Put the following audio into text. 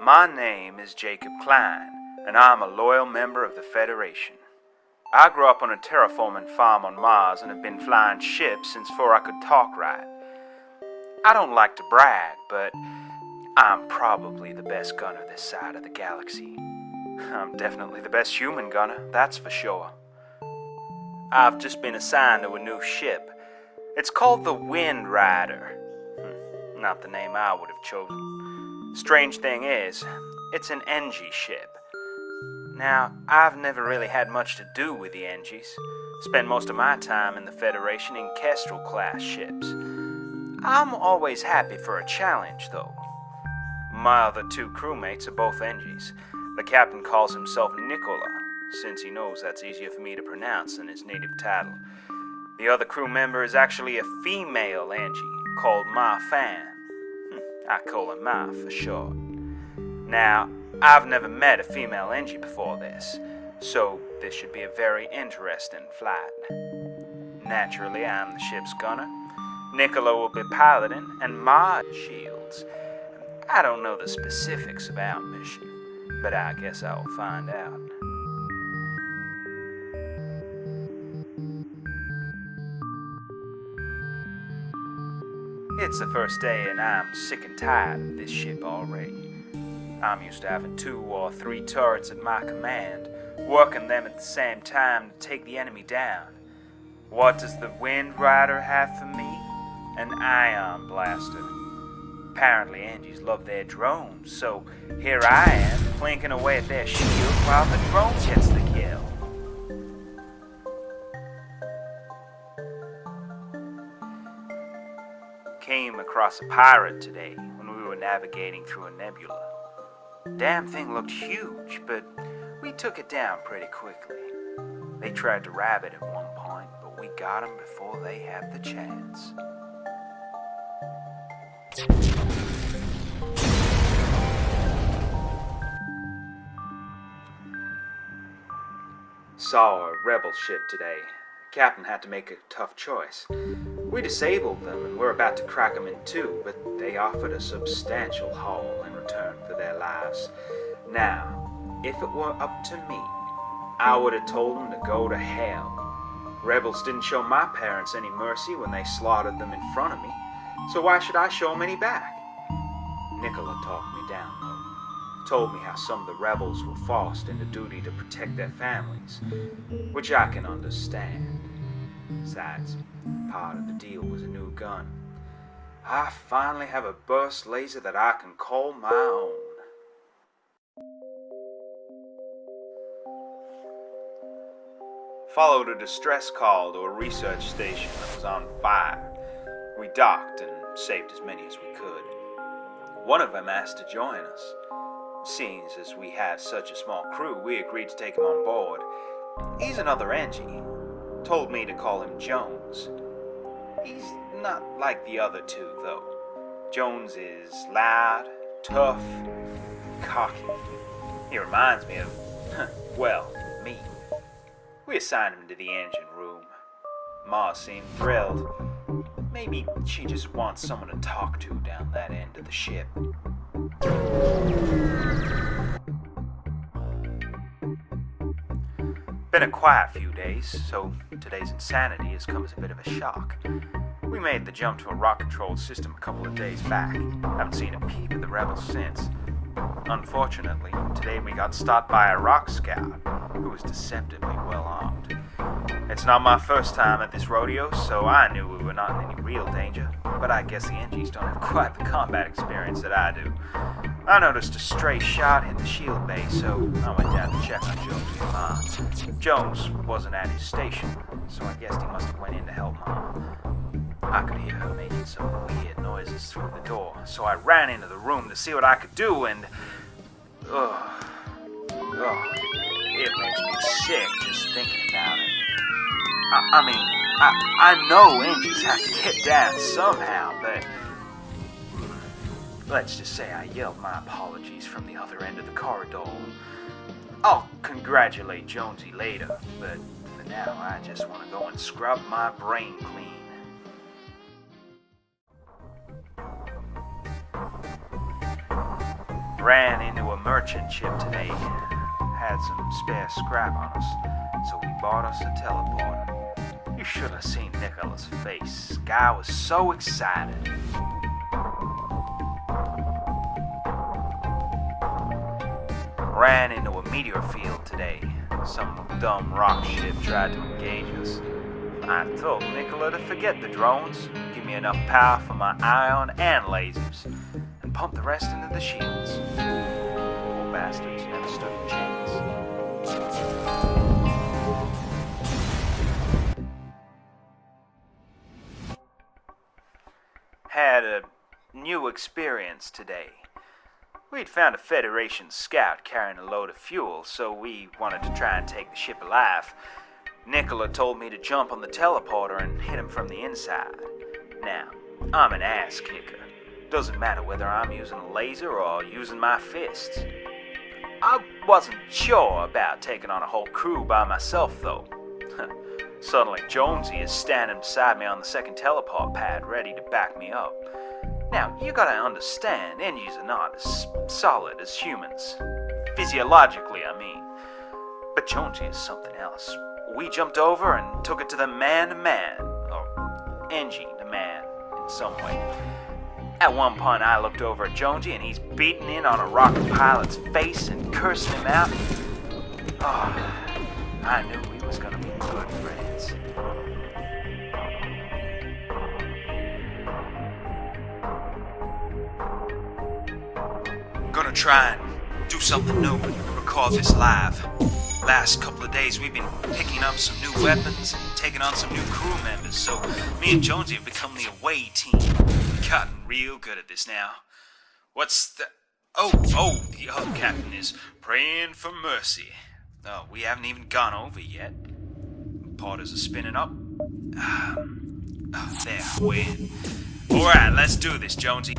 My name is Jacob Cline, and I'm a loyal member of the Federation. I grew up on a terraforming farm on Mars and have been flying ships since before I could talk right. I don't like to brag, but I'm probably the best gunner this side of the galaxy. I'm definitely the best human gunner, that's for sure. I've just been assigned to a new ship. It's called the Wind Rider. Not the name I would have chosen. Strange thing is, it's an NG ship. Now, I've never really had much to do with the NGs. Spent most of my time in the Federation in Kestrel-class ships. I'm always happy for a challenge, though. My other two crewmates are both NGs. The captain calls himself Nicola, since he knows that's easier for me to pronounce than his native title. The other crew member is actually a female NG, called Ma Fan. I call her Ma for short. Now, I've never met a female NG before this, so this should be a very interesting flight. Naturally, I'm the ship's gunner. Nicola will be piloting, and Ma shields. I don't know the specifics of our mission, but I guess I'll find out. It's the first day and I'm sick and tired of this ship already. I'm used to having 2 or 3 turrets at my command, working them at the same time to take the enemy down. What does the Wind Rider have for me? An ion blaster. Apparently NGs love their drones, so here I am, plinking away at their shield while the drone gets the kill. Came across a pirate today when we were navigating through a nebula. Damn thing looked huge, but we took it down pretty quickly. They tried to rob it at one point, but we got them before they had the chance. Saw a rebel ship today. Captain had to make a tough choice. We disabled them and were about to crack them in two, but they offered a substantial haul in return for their lives. Now, if it were up to me, I would have told them to go to hell. Rebels didn't show my parents any mercy when they slaughtered them in front of me, so why should I show them any back? Nicola talked me down, though. Told me how some of the rebels were forced into duty to protect their families, which I can understand. Besides, part of the deal was a new gun. I finally have a burst laser that I can call my own. Followed a distress call to a research station that was on fire. We docked and saved as many as we could. One of them asked to join us. Seeing as we had such a small crew, we agreed to take him on board. He's another NG. Told me to call him Jones. He's not like the other two, though. Jones is loud, tough, cocky. He reminds me of, well, me. We assigned him to the engine room. Ma seemed thrilled. Maybe she just wants someone to talk to down that end of the ship. Been a quiet few days, so today's insanity has come as a bit of a shock. We made the jump to a rock-controlled system a couple of days back. Haven't seen a peep of the rebels since. Unfortunately, today we got stopped by a rock scout who was deceptively well armed. It's not my first time at this rodeo, so I knew we were not in any real danger, but I guess the NGs don't have quite the combat experience that I do. I noticed a stray shot hit the shield bay, so I went down to check on Jones' Ma. Jones wasn't at his station, so I guessed he must have went in to help Ma. I could hear her making some weird noises through the door, so I ran into the room to see what I could do, and it makes me sick just thinking about it. I know NGs have to get down somehow, but let's just say I yelled my apologies from the other end of the corridor. I'll congratulate Jonesy later, but for now I just want to go and scrub my brain clean. Ran into a merchant ship today. Had some spare scrap on us, so we bought us a teleporter. You should have seen Nicola's face. Guy was so excited. Ran into a meteor field today. Some dumb rock ship tried to engage us. I told Nicola to forget the drones, give me enough power for my ion and lasers, and pump the rest into the shields. Poor bastards never stood a chance. Had a new experience today. We'd found a Federation scout carrying a load of fuel, so we wanted to try and take the ship alive. Nicola told me to jump on the teleporter and hit him from the inside. Now, I'm an ass kicker. Doesn't matter whether I'm using a laser or using my fists. I wasn't sure about taking on a whole crew by myself, though. Suddenly, Jonesy is standing beside me on the second teleport pad, ready to back me up. Now, you gotta understand, NGs are not as solid as humans. Physiologically, I mean. But Jonesy is something else. We jumped over and took it to the man-to-man, or NG-to-man, in some way. At one point, I looked over at Jonesy, and he's beating in on a rocket pilot's face and cursing him out. Oh, I knew we was gonna be good friends. Gonna try and do something new and record this live. Last couple of days we've been picking up some new weapons and taking on some new crew members, so me and Jonesy have become the away team. We've gotten real good at this now. What's the... Oh, the other captain is praying for mercy. Oh, we haven't even gone over yet. Porters are spinning up. Oh, there, we're in. Alright, let's do this, Jonesy.